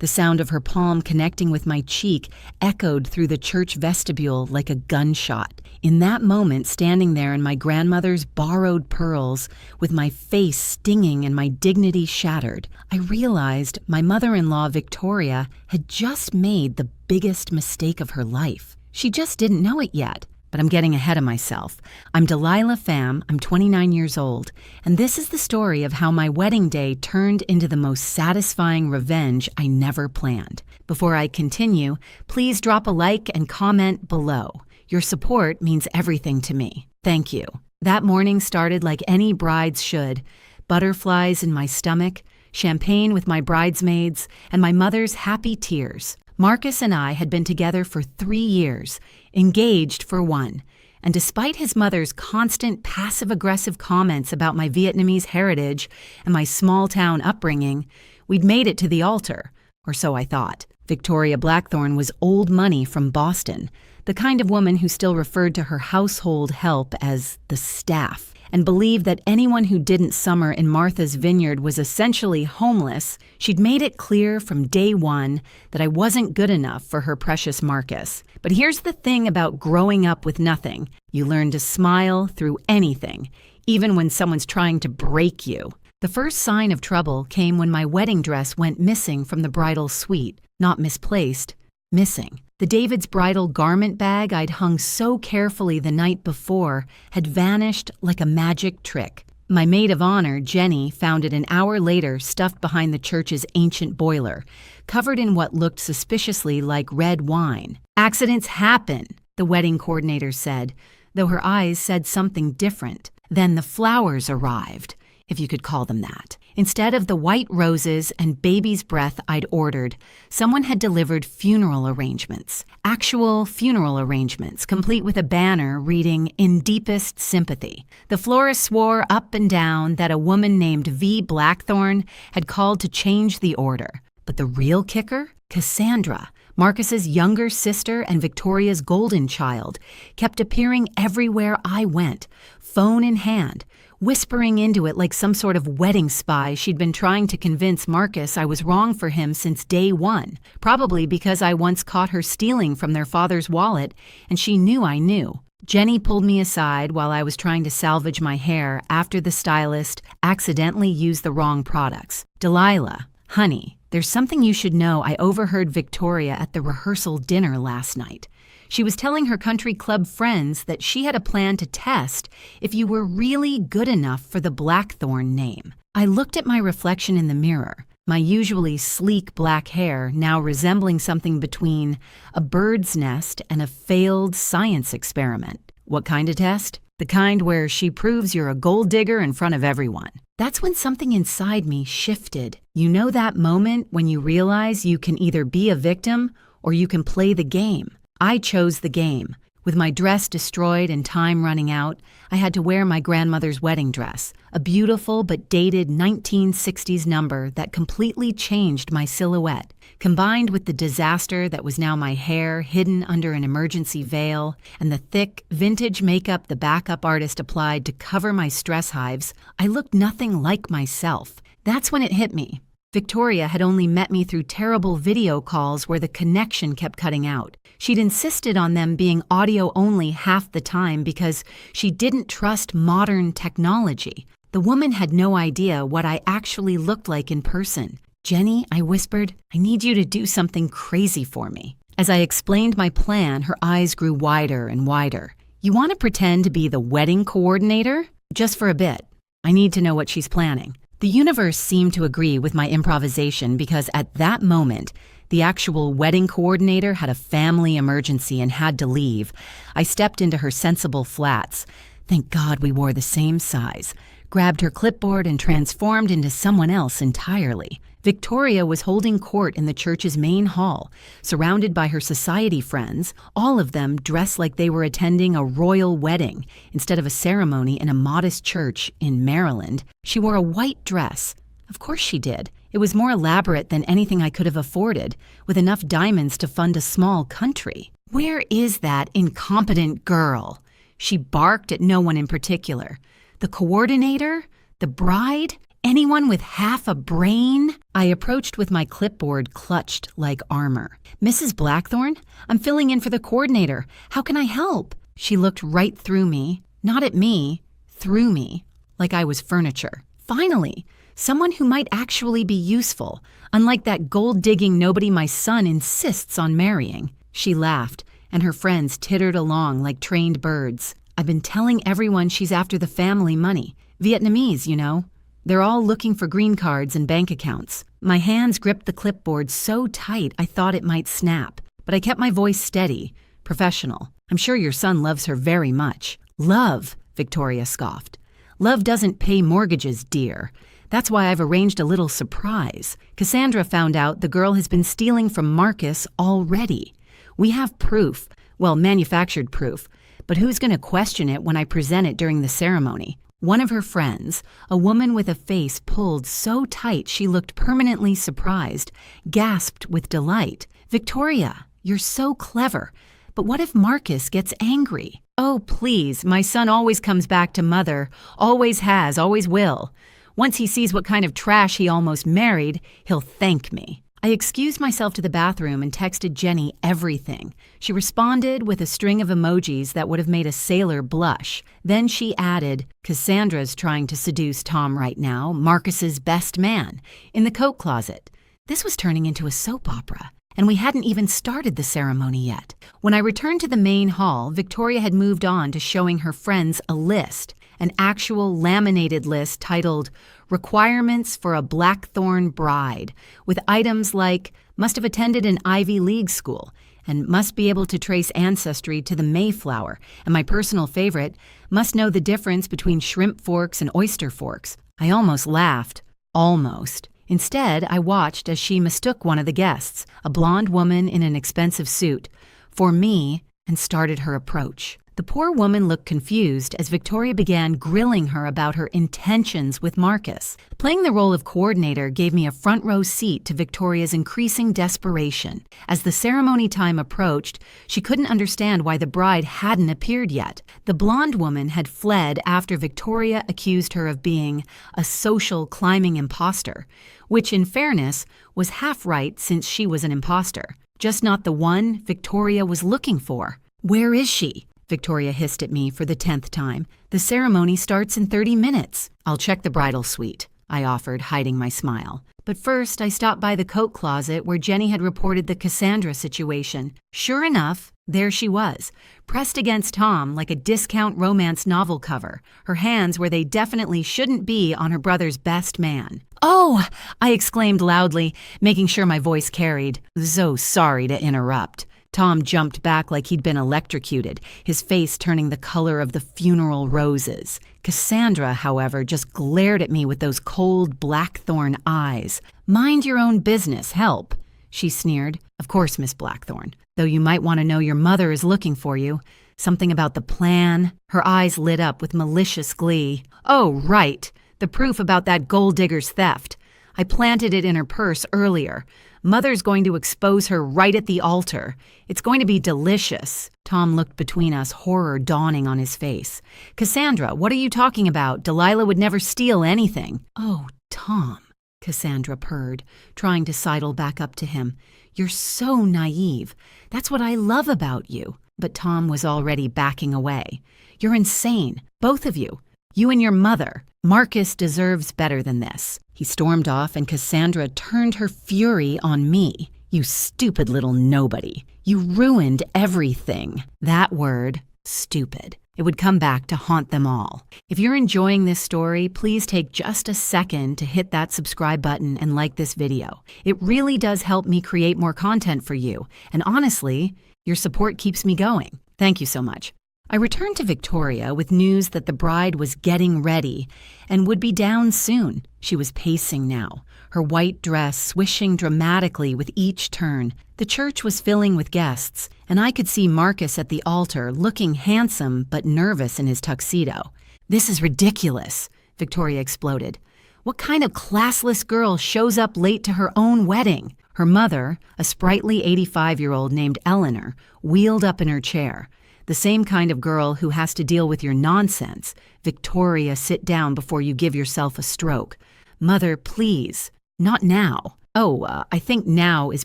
The sound of her palm connecting with my cheek echoed through the church vestibule like a gunshot. In that moment, standing there in my grandmother's borrowed pearls, with my face stinging and my dignity shattered, I realized my mother-in-law, Victoria, had just made the biggest mistake of her life. She just didn't know it yet. But I'm getting ahead of myself. I'm Delilah Pham, I'm 29 years old, and this is the story of how my wedding day turned into the most satisfying revenge I never planned. Before I continue, please drop a like and comment below. Your support means everything to me. Thank you. That morning started like any bride's should. Butterflies in my stomach, champagne with my bridesmaids, and my mother's happy tears. Marcus and I had been together for 3 years, engaged for 1, and despite his mother's constant passive-aggressive comments about my Vietnamese heritage and my small-town upbringing, we'd made it to the altar, or so I thought. Victoria Blackthorne was old money from Boston, the kind of woman who still referred to her household help as the staff, and believed that anyone who didn't summer in Martha's Vineyard was essentially homeless. She'd made it clear from day one that I wasn't good enough for her precious Marcus. But here's the thing about growing up with nothing. You learn to smile through anything, even when someone's trying to break you. The first sign of trouble came when my wedding dress went missing from the bridal suite. Not misplaced, missing. The David's bridal garment bag I'd hung so carefully the night before had vanished like a magic trick. My maid of honor, Jenny, found it an hour later stuffed behind the church's ancient boiler, covered in what looked suspiciously like red wine. Accidents happen, the wedding coordinator said, though her eyes said something different. Then the flowers arrived, if you could call them that. Instead of the white roses and baby's breath I'd ordered, someone had delivered funeral arrangements. Actual funeral arrangements, complete with a banner reading, "In deepest sympathy." The florist swore up and down that a woman named V. Blackthorne had called to change the order. But the real kicker? Cassandra, Marcus's younger sister and Victoria's golden child, kept appearing everywhere I went, phone in hand, whispering into it like some sort of wedding spy. She'd been trying to convince Marcus I was wrong for him since day one, probably because I once caught her stealing from their father's wallet, and she knew I knew. Jenny pulled me aside while I was trying to salvage my hair after the stylist accidentally used the wrong products. "Delilah, honey, there's something you should know. I overheard Victoria at the rehearsal dinner last night. She was telling her country club friends that she had a plan to test if you were really good enough for the Blackthorne name." I looked at my reflection in the mirror, my usually sleek black hair now resembling something between a bird's nest and a failed science experiment. What kind of test? The kind where she proves you're a gold digger in front of everyone. That's when something inside me shifted. You know that moment when you realize you can either be a victim or you can play the game. I chose the game. With my dress destroyed and time running out, I had to wear my grandmother's wedding dress, a beautiful but dated 1960s number that completely changed my silhouette. Combined with the disaster that was now my hair hidden under an emergency veil and the thick, vintage makeup the backup artist applied to cover my stress hives, I looked nothing like myself. That's when it hit me. Victoria had only met me through terrible video calls where the connection kept cutting out. She'd insisted on them being audio only half the time because she didn't trust modern technology. The woman had no idea what I actually looked like in person. "Jenny," I whispered, "I need you to do something crazy for me." As I explained my plan, her eyes grew wider and wider. "You want to pretend to be the wedding coordinator? Just for a bit. I need to know what she's planning." The universe seemed to agree with my improvisation because at that moment, the actual wedding coordinator had a family emergency and had to leave. I stepped into her sensible flats. Thank God we wore the same size. Grabbed her clipboard and transformed into someone else entirely. Victoria was holding court in the church's main hall, surrounded by her society friends, all of them dressed like they were attending a royal wedding instead of a ceremony in a modest church in Maryland. She wore a white dress. Of course she did. It was more elaborate than anything I could have afforded, with enough diamonds to fund a small country. "Where is that incompetent girl?" She barked at no one in particular. "The coordinator? The bride? Anyone with half a brain? I approached with my clipboard clutched like armor. Mrs. Blackthorne, I'm filling in for the coordinator. How can I help? She looked right through me, not at me, through me, like I was furniture. Finally, someone who might actually be useful, unlike that gold-digging nobody my son insists on marrying. She laughed, and her friends tittered along like trained birds. I've been telling everyone she's after the family money. Vietnamese, you know. They're all looking for green cards and bank accounts. My hands gripped the clipboard so tight I thought it might snap, but I kept my voice steady, professional. I'm sure your son loves her very much. Love, Victoria scoffed. Love doesn't pay mortgages, dear. That's why I've arranged a little surprise. Cassandra found out the girl has been stealing from Marcus already. We have proof, well, manufactured proof, but who's going to question it when I present it during the ceremony? One of her friends, a woman with a face pulled so tight she looked permanently surprised, gasped with delight. Victoria, you're so clever. But what if Marcus gets angry? Oh, please, my son always comes back to mother. Always has, always will. Once he sees what kind of trash he almost married, he'll thank me. I excused myself to the bathroom and texted Jenny everything. She responded with a string of emojis that would have made a sailor blush. Then she added, Cassandra's trying to seduce Tom right now, Marcus's best man, in the coat closet. This was turning into a soap opera, and we hadn't even started the ceremony yet. When I returned to the main hall, Victoria had moved on to showing her friends a list, an actual laminated list titled Requirements for a Blackthorn Bride, with items like must have attended an Ivy League school and must be able to trace ancestry to the Mayflower, and my personal favorite, must know the difference between shrimp forks and oyster forks. I almost laughed. Almost. Instead, I watched as she mistook one of the guests, a blonde woman in an expensive suit, for me and started her approach. The poor woman looked confused as Victoria began grilling her about her intentions with Marcus. Playing the role of coordinator gave me a front row seat to Victoria's increasing desperation. As the ceremony time approached, she couldn't understand why the bride hadn't appeared yet. The blonde woman had fled after Victoria accused her of being a social climbing imposter, which, in fairness, was half right since she was an imposter, just not the one Victoria was looking for. Where is she? Victoria hissed at me for the 10th time. The ceremony starts in 30 minutes. I'll check the bridal suite, I offered, hiding my smile. But first, I stopped by the coat closet where Jenny had reported the Cassandra situation. Sure enough, there she was, pressed against Tom like a discount romance novel cover, her hands where they definitely shouldn't be on her brother's best man. Oh, I exclaimed loudly, making sure my voice carried. So sorry to interrupt. Tom jumped back like he'd been electrocuted, his face turning the color of the funeral roses. Cassandra, however, just glared at me with those cold blackthorn eyes. Mind your own business, help, she sneered. Of course, Miss Blackthorne, though you might want to know your mother is looking for you. Something about the plan. Her eyes lit up with malicious glee. Oh, right, the proof about that gold digger's theft. I planted it in her purse earlier. Mother's going to expose her right at the altar. It's going to be delicious. Tom looked between us, horror dawning on his face. Cassandra, what are you talking about? Delilah would never steal anything. Oh, Tom, Cassandra purred, trying to sidle back up to him. You're so naive. That's what I love about you. But Tom was already backing away. You're insane, both of you. You and your mother. Marcus deserves better than this. He stormed off, and Cassandra turned her fury on me. You stupid little nobody. You ruined everything. That word, stupid. It would come back to haunt them all. If you're enjoying this story, please take just a second to hit that subscribe button and like this video. It really does help me create more content for you. And honestly, your support keeps me going. Thank you so much. I returned to Victoria with news that the bride was getting ready and would be down soon. She was pacing now, her white dress swishing dramatically with each turn. The church was filling with guests, and I could see Marcus at the altar looking handsome but nervous in his tuxedo. This is ridiculous, Victoria exploded. What kind of classless girl shows up late to her own wedding? Her mother, a sprightly 85-year-old named Eleanor, wheeled up in her chair. The same kind of girl who has to deal with your nonsense. Victoria, sit down before you give yourself a stroke. Mother, please. Not now. Oh, I think now is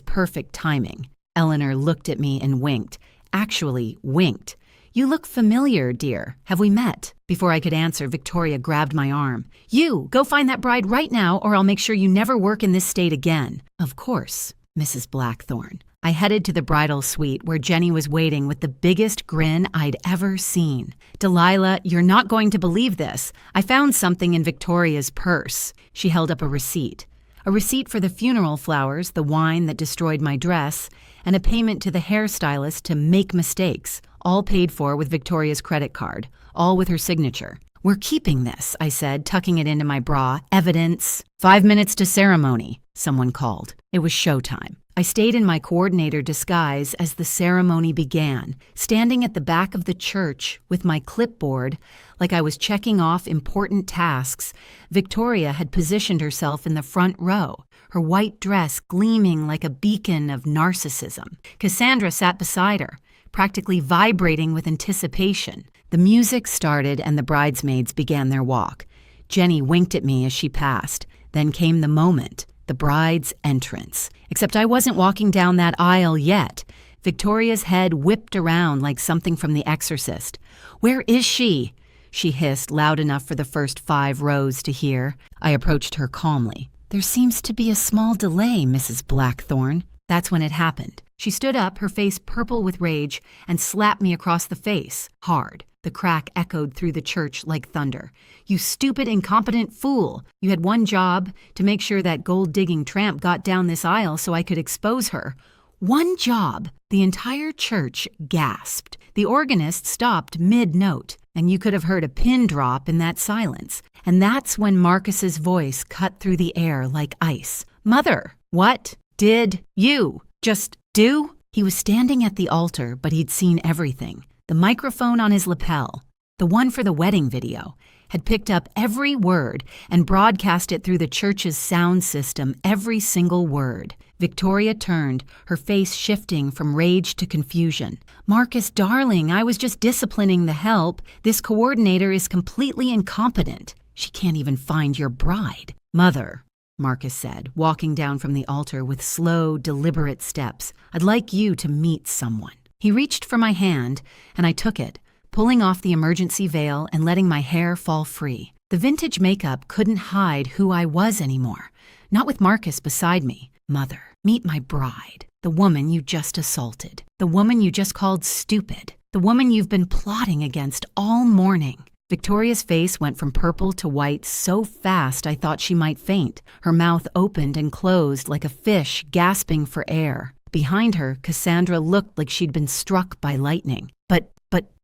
perfect timing. Eleanor looked at me and winked. Actually, winked. You look familiar, dear. Have we met? Before I could answer, Victoria grabbed my arm. You, go find that bride right now, or I'll make sure you never work in this state again. Of course, Mrs. Blackthorne. I headed to the bridal suite where Jenny was waiting with the biggest grin I'd ever seen. Delilah, you're not going to believe this. I found something in Victoria's purse. She held up a receipt. A receipt for the funeral flowers, the wine that destroyed my dress, and a payment to the hairstylist to make mistakes, all paid for with Victoria's credit card, all with her signature. We're keeping this, I said, tucking it into my bra. Evidence. 5 minutes to ceremony, someone called. It was showtime. I stayed in my coordinator disguise as the ceremony began, standing at the back of the church with my clipboard like I was checking off important tasks. Victoria had positioned herself in the front row, her white dress gleaming like a beacon of narcissism. Cassandra sat beside her, practically vibrating with anticipation. The music started and the bridesmaids began their walk. Jenny winked at me as she passed. Then came the moment. The bride's entrance. Except I wasn't walking down that aisle yet. Victoria's head whipped around like something from The Exorcist. "Where is she?" she hissed loud enough for the first 5 rows to hear. I approached her calmly. "There seems to be a small delay, Mrs. Blackthorne." That's when it happened. She stood up, her face purple with rage, and slapped me across the face, hard. The crack echoed through the church like thunder. "You stupid, incompetent fool! You had one job, to make sure that gold-digging tramp got down this aisle so I could expose her. One job!" The entire church gasped. The organist stopped mid-note, and you could have heard a pin drop in that silence. And that's when Marcus's voice cut through the air like ice. "Mother, what did you just do?" He was standing at the altar, but he'd seen everything. The microphone on his lapel, the one for the wedding video, had picked up every word and broadcast it through the church's sound system, every single word. Victoria turned, her face shifting from rage to confusion. "Marcus, darling, I was just disciplining the help. This coordinator is completely incompetent. She can't even find your bride." "Mother," Marcus said, walking down from the altar with slow, deliberate steps, "I'd like you to meet someone." He reached for my hand, and I took it, pulling off the emergency veil and letting my hair fall free. The vintage makeup couldn't hide who I was anymore, not with Marcus beside me. "Mother, meet my bride, the woman you just assaulted, the woman you just called stupid, the woman you've been plotting against all morning." Victoria's face went from purple to white so fast I thought she might faint. Her mouth opened and closed like a fish gasping for air. Behind her, Cassandra looked like she'd been struck by lightning. But,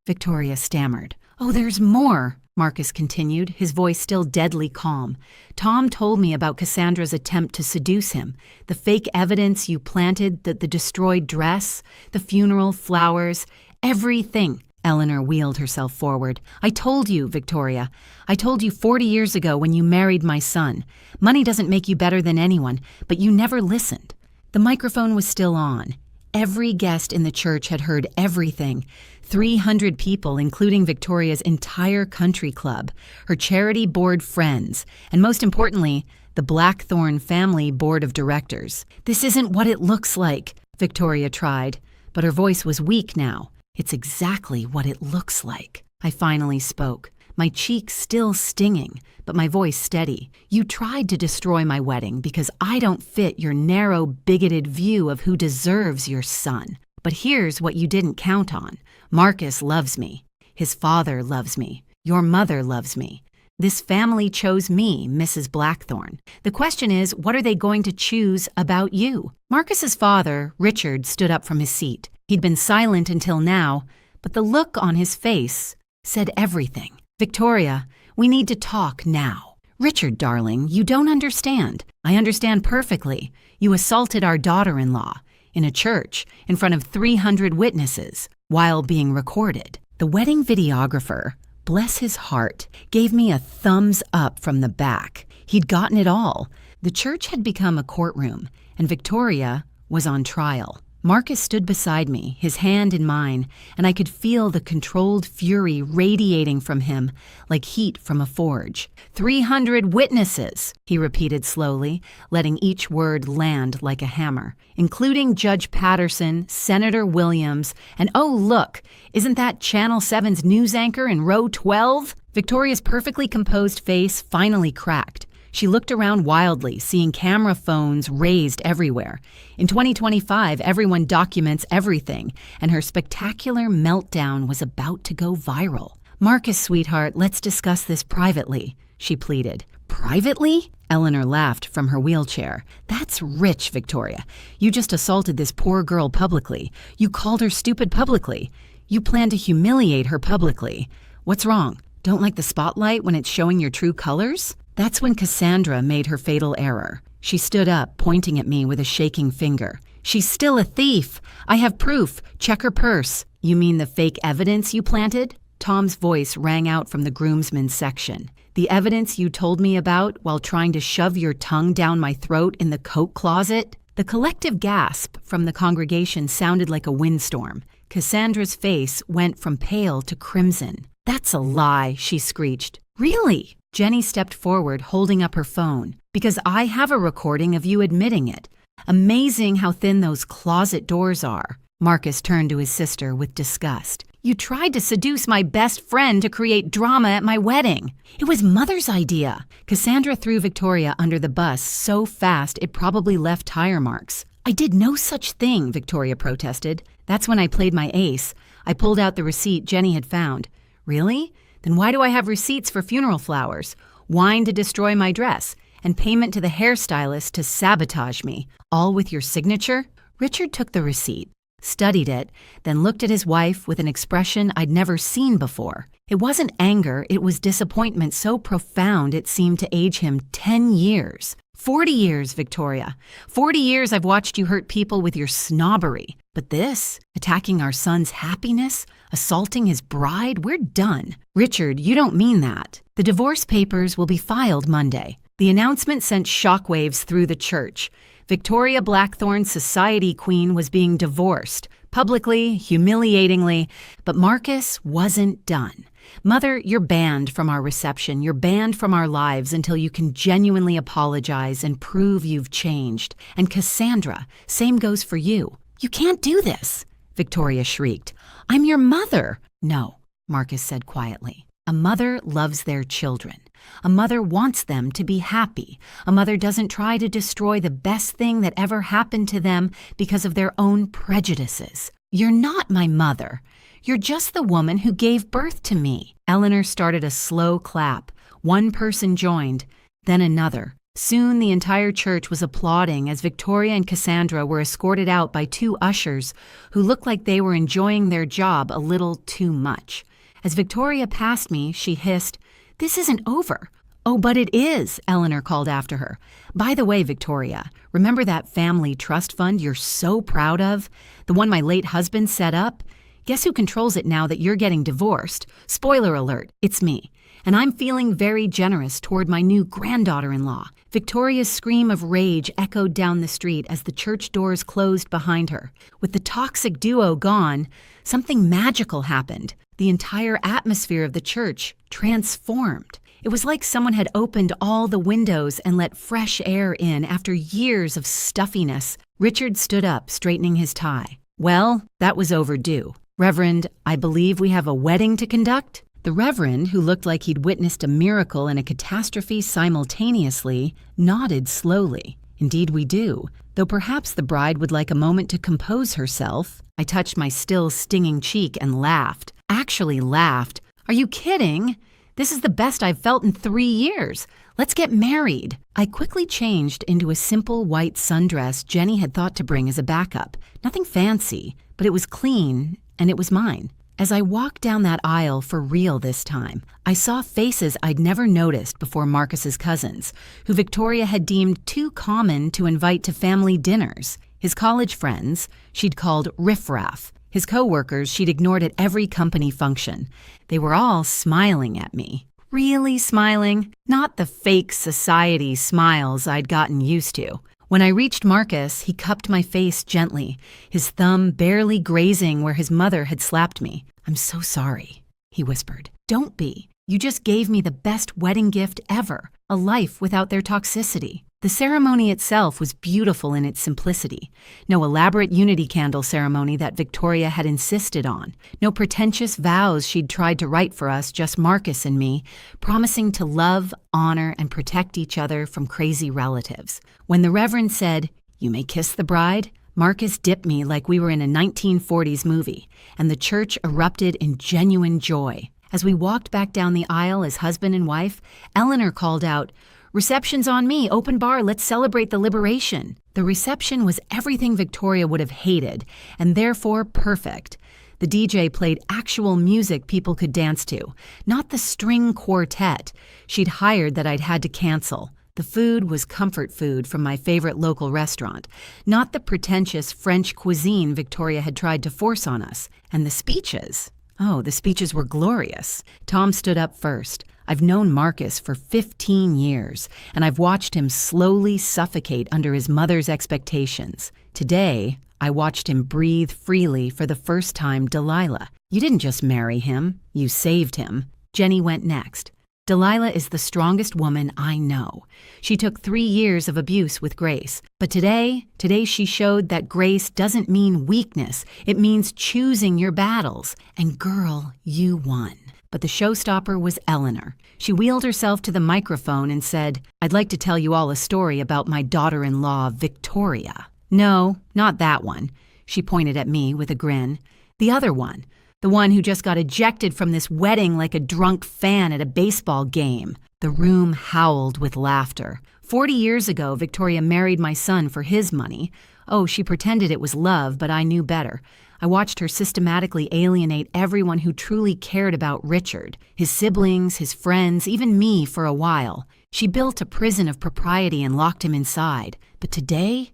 Victoria stammered. "Oh, there's more," Marcus continued, his voice still deadly calm. "Tom told me about Cassandra's attempt to seduce him, the fake evidence you planted, the destroyed dress, the funeral flowers, everything." Eleanor wheeled herself forward. "I told you, Victoria. I told you 40 years ago when you married my son. Money doesn't make you better than anyone, but you never listened." The microphone was still on. Every guest in the church had heard everything. 300 people, including Victoria's entire country club, her charity board friends, and most importantly, the Blackthorne family board of directors. "This isn't what it looks like," Victoria tried, but her voice was weak now. "It's exactly what it looks like." I finally spoke, my cheeks still stinging, but my voice steady. "You tried to destroy my wedding because I don't fit your narrow, bigoted view of who deserves your son. But here's what you didn't count on. Marcus loves me. His father loves me. Your mother loves me. This family chose me, Mrs. Blackthorne. The question is, what are they going to choose about you?" Marcus's father, Richard, stood up from his seat. He'd been silent until now, but the look on his face said everything. "Victoria, we need to talk now." "Richard, darling, you don't understand. I understand perfectly. You assaulted our daughter-in-law in a church in front of 300 witnesses while being recorded. The wedding videographer, bless his heart, gave me a thumbs up from the back. He'd gotten it all. The church had become a courtroom, and Victoria was on trial. Marcus stood beside me, his hand in mine, and I could feel the controlled fury radiating from him like heat from a forge. 300 witnesses, he repeated slowly, letting each word land like a hammer, including Judge Patterson, Senator Williams, and oh look, isn't that Channel 7's news anchor in row 12? Victoria's perfectly composed face finally cracked. She looked around wildly, seeing camera phones raised everywhere. In 2025, everyone documents everything, and her spectacular meltdown was about to go viral. "Marcus, sweetheart, let's discuss this privately," she pleaded. "Privately?" Eleanor laughed from her wheelchair. "That's rich, Victoria. You just assaulted this poor girl publicly. You called her stupid publicly. You plan to humiliate her publicly. What's wrong? Don't like the spotlight when it's showing your true colors?" That's when Cassandra made her fatal error. She stood up, pointing at me with a shaking finger. "She's still a thief. I have proof. Check her purse." "You mean the fake evidence you planted?" Tom's voice rang out from the groomsmen's section. "The evidence you told me about while trying to shove your tongue down my throat in the coat closet?" The collective gasp from the congregation sounded like a windstorm. Cassandra's face went from pale to crimson. "That's a lie," she screeched. "Really?" Jenny stepped forward, holding up her phone. "Because I have a recording of you admitting it. Amazing how thin those closet doors are." Marcus turned to his sister with disgust. "You tried to seduce my best friend to create drama at my wedding. It was Mother's idea." Cassandra threw Victoria under the bus so fast it probably left tire marks. "I did no such thing," Victoria protested. "That's when I played my ace. I pulled out the receipt Jenny had found." "Really? Then why do I have receipts for funeral flowers, wine to destroy my dress, and payment to the hairstylist to sabotage me, all with your signature?" Richard took the receipt, studied it, then looked at his wife with an expression I'd never seen before. It wasn't anger, it was disappointment so profound it seemed to age him 10 years. 40 years, Victoria. 40 years I've watched you hurt people with your snobbery. But this, attacking our son's happiness, assaulting his bride, we're done. Richard, you don't mean that. The divorce papers will be filed Monday. The announcement sent shockwaves through the church. Victoria Blackthorne's society queen was being divorced, publicly, humiliatingly, but Marcus wasn't done. "Mother, you're banned from our reception. You're banned from our lives until you can genuinely apologize and prove you've changed. And Cassandra, same goes for you." "You can't do this," Victoria shrieked. "I'm your mother." "No," Marcus said quietly. "A mother loves their children. A mother wants them to be happy. A mother doesn't try to destroy the best thing that ever happened to them because of their own prejudices. You're not my mother. You're just the woman who gave birth to me." Eleanor started a slow clap. One person joined, then another. Soon the entire church was applauding as Victoria and Cassandra were escorted out by two ushers who looked like they were enjoying their job a little too much. As Victoria passed me, she hissed, "This isn't over." "Oh, but it is," Eleanor called after her. "By the way, Victoria, remember that family trust fund you're so proud of? The one my late husband set up? Guess who controls it now that you're getting divorced? Spoiler alert, it's me. And I'm feeling very generous toward my new granddaughter-in-law." Victoria's scream of rage echoed down the street as the church doors closed behind her. With the toxic duo gone, something magical happened. The entire atmosphere of the church transformed. It was like someone had opened all the windows and let fresh air in after years of stuffiness. Richard stood up, straightening his tie. "Well, that was overdue. Reverend, I believe we have a wedding to conduct?" The Reverend, who looked like he'd witnessed a miracle and a catastrophe simultaneously, nodded slowly. "Indeed we do, though perhaps the bride would like a moment to compose herself." I touched my still stinging cheek and laughed. Actually laughed. "Are you kidding? This is the best I've felt in 3 years. Let's get married." I quickly changed into a simple white sundress Jenny had thought to bring as a backup. Nothing fancy, but it was clean, and it was mine. As I walked down that aisle for real this time, I saw faces I'd never noticed before Marcus's cousins, who Victoria had deemed too common to invite to family dinners. His college friends, she'd called riffraff. His coworkers she'd ignored at every company function. They were all smiling at me. Really smiling, not the fake society smiles I'd gotten used to. When I reached Marcus, he cupped my face gently, his thumb barely grazing where his mother had slapped me. "I'm so sorry," he whispered. "Don't be. You just gave me the best wedding gift ever, a life without their toxicity." The ceremony itself was beautiful in its simplicity. No elaborate unity candle ceremony that Victoria had insisted on. No pretentious vows she'd tried to write for us, just Marcus and me, promising to love, honor, and protect each other from crazy relatives. When the Reverend said, "You may kiss the bride," Marcus dipped me like we were in a 1940s movie, and the church erupted in genuine joy. As we walked back down the aisle as husband and wife, Eleanor called out, "Reception's on me, open bar, let's celebrate the liberation." The reception was everything Victoria would have hated, and therefore perfect. The DJ played actual music people could dance to, not the string quartet she'd hired that I'd had to cancel. The food was comfort food from my favorite local restaurant, not the pretentious French cuisine Victoria had tried to force on us. And the speeches? Oh, the speeches were glorious. Tom stood up first. I've known Marcus for 15 years, and I've watched him slowly suffocate under his mother's expectations. Today, I watched him breathe freely for the first time. "Delilah, you didn't just marry him, you saved him." Jenny went next. "Delilah is the strongest woman I know. She took 3 years of abuse with grace. But today she showed that grace doesn't mean weakness. It means choosing your battles. And girl, you won." But the showstopper was Eleanor. She wheeled herself to the microphone and said, "I'd like to tell you all a story about my daughter-in-law, Victoria." "No, not that one." She pointed at me with a grin. "The other one. The one who just got ejected from this wedding like a drunk fan at a baseball game." The room howled with laughter. 40 years ago, Victoria married my son for his money. Oh, she pretended it was love, but I knew better. I watched her systematically alienate everyone who truly cared about Richard, his siblings, his friends, even me for a while. She built a prison of propriety and locked him inside. But today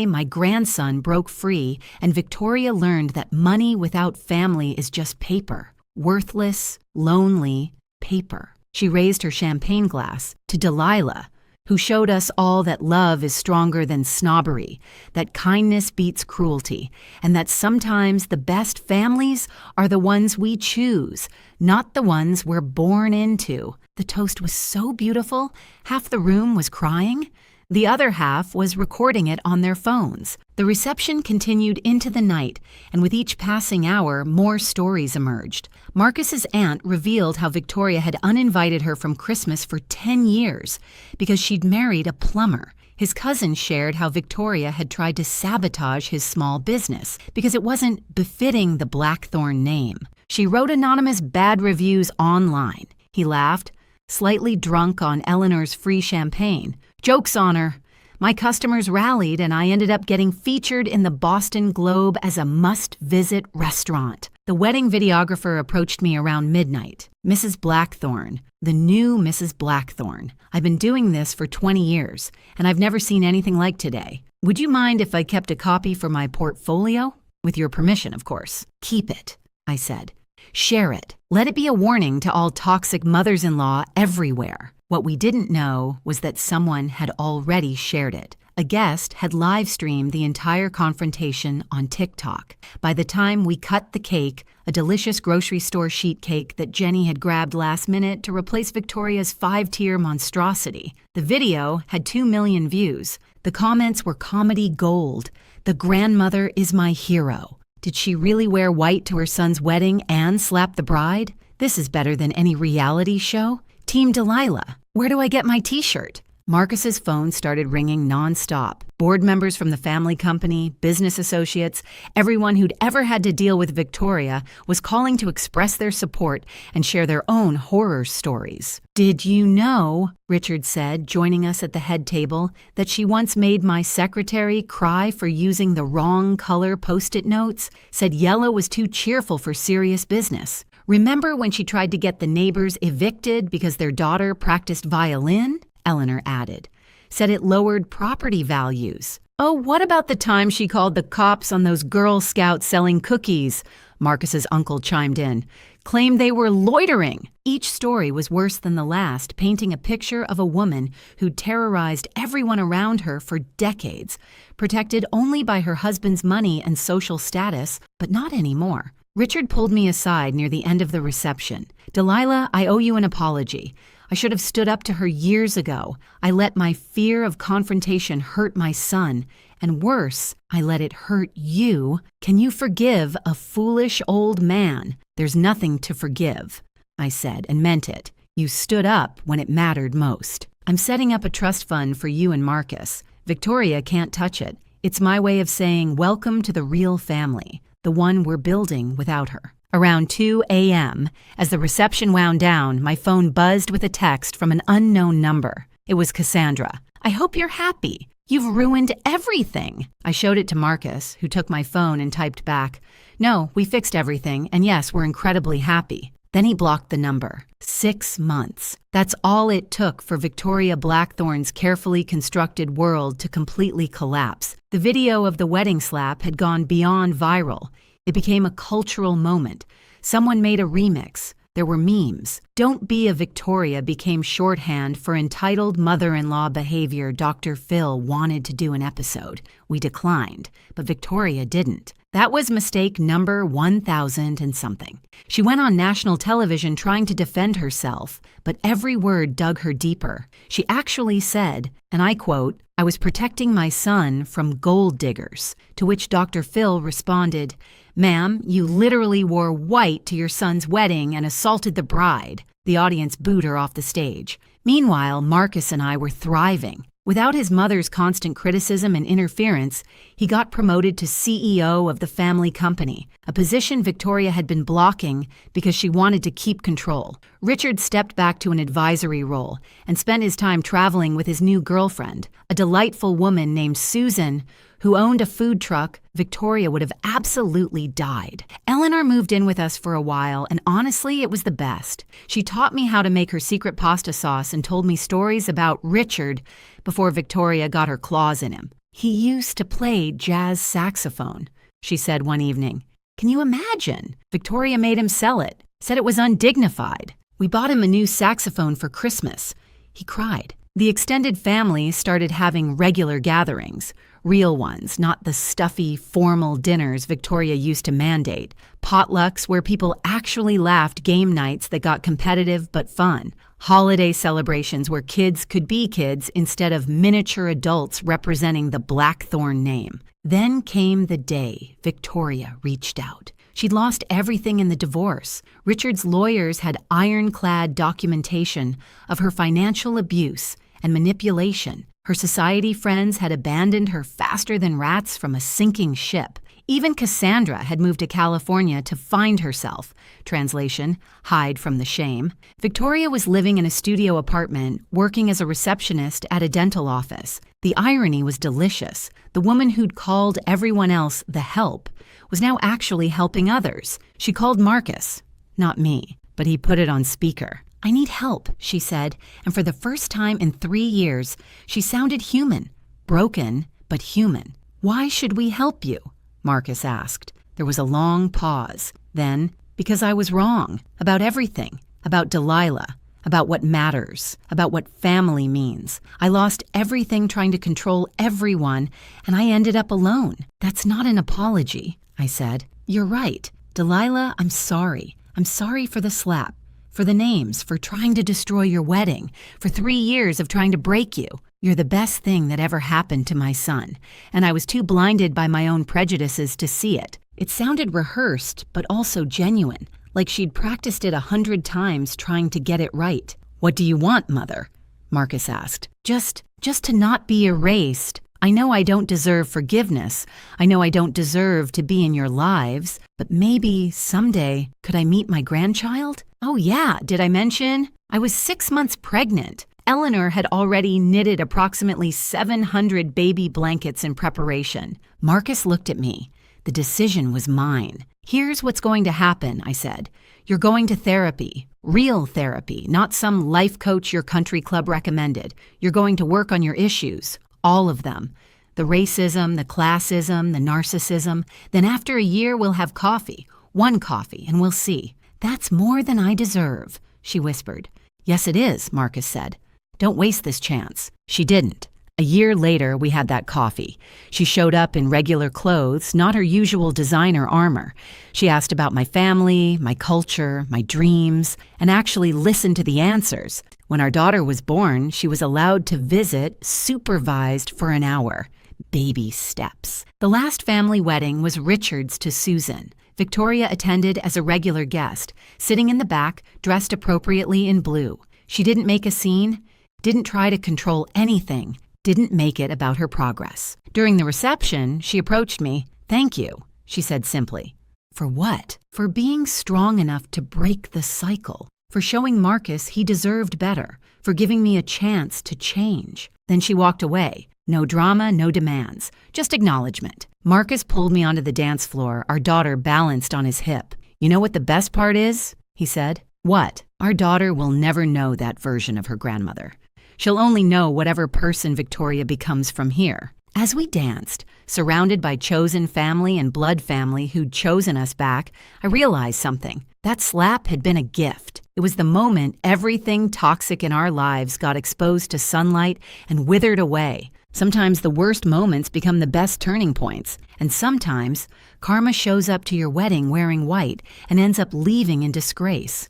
my grandson broke free, and Victoria learned that money without family is just paper. Worthless, lonely paper. She raised her champagne glass to Delilah, who showed us all that love is stronger than snobbery, that kindness beats cruelty, and that sometimes the best families are the ones we choose, not the ones we're born into. The toast was so beautiful, half the room was crying. The other half was recording it on their phones. The reception continued into the night, and with each passing hour, more stories emerged. Marcus's aunt revealed how Victoria had uninvited her from Christmas for 10 years because she'd married a plumber. His cousin shared how Victoria had tried to sabotage his small business because it wasn't befitting the Blackthorn name. She wrote anonymous bad reviews online. He laughed, slightly drunk on Eleanor's free champagne. "Joke's on her. My customers rallied and I ended up getting featured in the Boston Globe as a must-visit restaurant." The wedding videographer approached me around midnight. "Mrs. Blackthorn, the new Mrs. Blackthorn. I've been doing this for 20 years, and I've never seen anything like today. Would you mind if I kept a copy for my portfolio? With your permission, of course." "Keep it," I said. "Share it. Let it be a warning to all toxic mothers-in-law everywhere." What we didn't know was that someone had already shared it. A guest had live-streamed the entire confrontation on TikTok. By the time we cut the cake, a delicious grocery store sheet cake that Jenny had grabbed last minute to replace Victoria's 5-tier monstrosity, the video had 2 million views. The comments were comedy gold. "The grandmother is my hero. Did she really wear white to her son's wedding and slap the bride? This is better than any reality show. Team Delilah. Where do I get my t-shirt?" Marcus's phone started ringing nonstop. Board members from the family company, business associates, everyone who'd ever had to deal with Victoria was calling to express their support and share their own horror stories. "Did you know," Richard said, joining us at the head table, "that she once made my secretary cry for using the wrong color Post-it notes? Said yellow was too cheerful for serious business. Remember when she tried to get the neighbors evicted because their daughter practiced violin?" Eleanor added. "Said it lowered property values." "Oh, what about the time she called the cops on those Girl Scouts selling cookies?" Marcus's uncle chimed in, claimed they were loitering. Each story was worse than the last, painting a picture of a woman who'd terrorized everyone around her for decades, protected only by her husband's money and social status, but not anymore. Richard pulled me aside near the end of the reception. Delilah, I owe you an apology. I should have stood up to her years ago. I let my fear of confrontation hurt my son. And worse, I let it hurt you. Can you forgive a foolish old man? There's nothing to forgive, I said, and meant it. You stood up when it mattered most. I'm setting up a trust fund for you and Marcus. Victoria can't touch it. It's my way of saying welcome to the real family, the one we're building without her. Around 2 a.m., as the reception wound down, my phone buzzed with a text from an unknown number. It was Cassandra. I hope you're happy. You've ruined everything. I showed it to Marcus, who took my phone and typed back, No, we fixed everything, and yes, we're incredibly happy. Then he blocked the number. 6 months. That's all it took for Victoria Blackthorn's carefully constructed world to completely collapse. The video of the wedding slap had gone beyond viral. It became a cultural moment. Someone made a remix. There were memes. Don't be a Victoria became shorthand for entitled mother-in-law behavior. Dr. Phil wanted to do an episode. We declined, but Victoria didn't. That was mistake number 1,000 and something. She went on national television trying to defend herself, but every word dug her deeper. She actually said, and I quote, I was protecting my son from gold diggers, to which Dr. Phil responded, Ma'am, you literally wore white to your son's wedding and assaulted the bride. The audience booed her off the stage. Meanwhile, Marcus and I were thriving. Without his mother's constant criticism and interference, he got promoted to CEO of the family company, a position Victoria had been blocking because she wanted to keep control. Richard stepped back to an advisory role and spent his time traveling with his new girlfriend, a delightful woman named Susan, who owned a food truck. Victoria would have absolutely died. Eleanor moved in with us for a while, and honestly, it was the best. She taught me how to make her secret pasta sauce and told me stories about Richard before Victoria got her claws in him. He used to play jazz saxophone, she said one evening. Can you imagine? Victoria made him sell it, said it was undignified. We bought him a new saxophone for Christmas. He cried. The extended family started having regular gatherings. Real ones, not the stuffy, formal dinners Victoria used to mandate. Potlucks where people actually laughed, game nights that got competitive but fun. Holiday celebrations where kids could be kids instead of miniature adults representing the Blackthorn name. Then came the day Victoria reached out. She'd lost everything in the divorce. Richard's lawyers had ironclad documentation of her financial abuse and manipulation. Her society friends had abandoned her faster than rats from a sinking ship. Even Cassandra had moved to California to find herself. Translation, hide from the shame. Victoria was living in a studio apartment, working as a receptionist at a dental office. The irony was delicious. The woman who'd called everyone else the help was now actually helping others. She called Marcus, not me, but he put it on speaker. I need help, she said, and for the first time in 3 years, she sounded human. Broken, but human. Why should we help you? Marcus asked. There was a long pause. Then, because I was wrong. About everything. About Delilah. About what matters. About what family means. I lost everything trying to control everyone, and I ended up alone. That's not an apology, I said. You're right. Delilah, I'm sorry. I'm sorry for the slap. For the names, for trying to destroy your wedding, for 3 years of trying to break you. You're the best thing that ever happened to my son, and I was too blinded by my own prejudices to see it. It sounded rehearsed, but also genuine, like she'd practiced it 100 times trying to get it right. What do you want, Mother? Marcus asked. Just to not be erased. I know I don't deserve forgiveness. I know I don't deserve to be in your lives, but maybe someday could I meet my grandchild? Oh yeah, did I mention? I was 6 months pregnant. Eleanor had already knitted approximately 700 baby blankets in preparation. Marcus looked at me. The decision was mine. Here's what's going to happen, I said. You're going to therapy. Real therapy, not some life coach your country club recommended. You're going to work on your issues. All of them. The racism, the classism, the narcissism. Then after a year, we'll have coffee. One coffee, and we'll see." "That's more than I deserve," she whispered. "Yes, it is," Marcus said. "Don't waste this chance." She didn't. A year later, we had that coffee. She showed up in regular clothes, not her usual designer armor. She asked about my family, my culture, my dreams, and actually listened to the answers. When our daughter was born, she was allowed to visit, supervised for an hour. Baby steps. The last family wedding was Richard's to Susan. Victoria attended as a regular guest, sitting in the back, dressed appropriately in blue. She didn't make a scene, didn't try to control anything, didn't make it about her progress. During the reception, she approached me. "Thank you," she said simply. "For what?" "For being strong enough to break the cycle. For showing Marcus he deserved better. For giving me a chance to change." Then she walked away. No drama, no demands, just acknowledgement. Marcus pulled me onto the dance floor, our daughter balanced on his hip. "You know what the best part is?" he said. "What?" "Our daughter will never know that version of her grandmother. She'll only know whatever person Victoria becomes from here." As we danced, surrounded by chosen family and blood family who'd chosen us back, I realized something. That slap had been a gift. It was the moment everything toxic in our lives got exposed to sunlight and withered away. Sometimes the worst moments become the best turning points. And sometimes, karma shows up to your wedding wearing white and ends up leaving in disgrace.